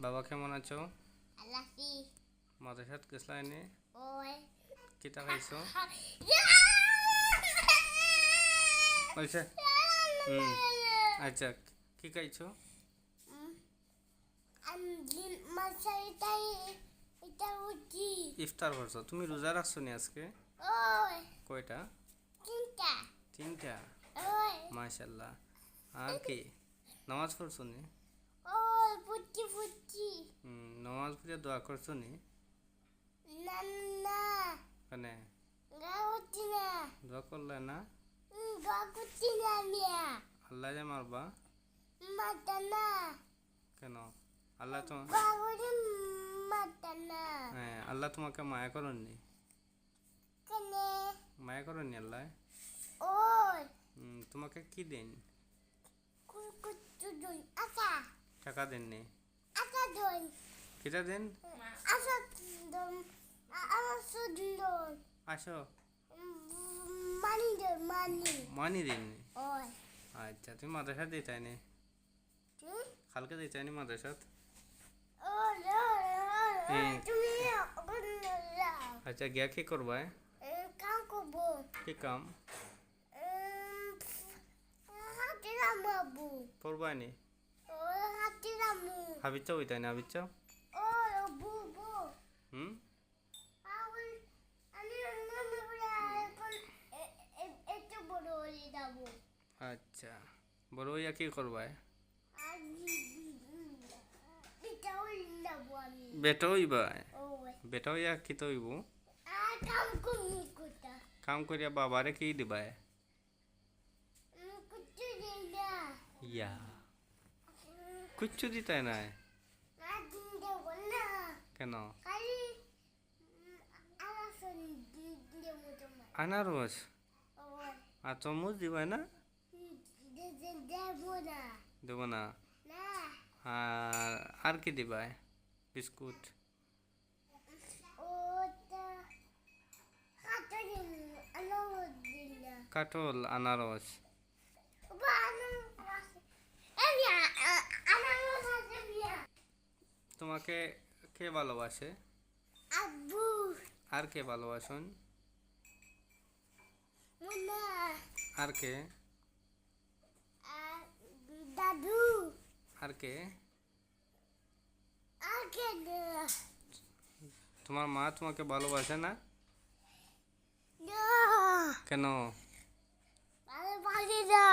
বাবা কেমন আছো? আলাসি মাদ্রাসাত গেছলাই নে? ওই কিতা খাইছো? আচ্ছা আচ্ছা কি খাইছো? আমি মাসাইটাই এটা উঠি ইফতার করছো? তুমি রোজা রাখছো নি আজকে? ওই কয়টা? তিনটা তিনটা। ওই মাশাআল্লাহ। আর কি নামাজ পড়ছো নি? ওই ফুটি নামাজ পড়ে দোয়া করছো নি? নান্না কেনে গাউতি না দোয়া করলে না? গাউতি না মিয়া আল্লাহ যে মারবা? মাতানা কেন? আল্লাহ তো গাউরি মাতানা হ্যাঁ, আল্লাহ তোমাকে মায়া করেননি? কেনে মায়া করেননি আল্লাহ? ওই তোমাকে কি দেন? কুকুতু দুই আকা টাকা দেননি? আকা দুই কিটা দেন? আকা দম আকা দুই আসো। মানি মানি মানি দেননি? ওই আচ্ছা তুমি মাদ্রাসাত দিতাই নি? কালকে দিতাই নি মাদ্রাসাত? তুমি আচ্ছা গিয়া কি করবা? কাম করবো কি কাম হাতে রামবু করবা নি? হাতে রামু হাবিচ্ছা হইতাই না হাবিচ্ছা? ও বু বু হুম আমি মনে করে এখন একটু বড় হয়ে যাবো আচ্ছা বড় হইয়া কি করবা? আর এটা হয়ে যাবো আমি বেটা হইবা? ওই বেটা হইয়া কি তো হইব? আর কাম করবো কোথা কাম করিয়া বাবারে কি দিবা? কুচু দিই না ইয়া কিচ্ছু দিতাই নাই? আর দিন দেবো না কেন? খালি আলাসন দেবো তোমার আনারস ওই আর চামচ দিবা না? দেবো না দেব না। না আর কি দিবা? বিস্কুট? ওটা হাতে দিন আলো দিন না কাঠল আনারস তোমাকে কে ভালোবাসে? আব্বু আর কে ভালোবাসেন? মুন্না আর কে? দাদু আর কে? আগে তোমার মা তোমাকে ভালোবাসে না? না কেন? ভালো পারি না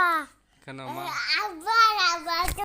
কেন মা? আবার আবার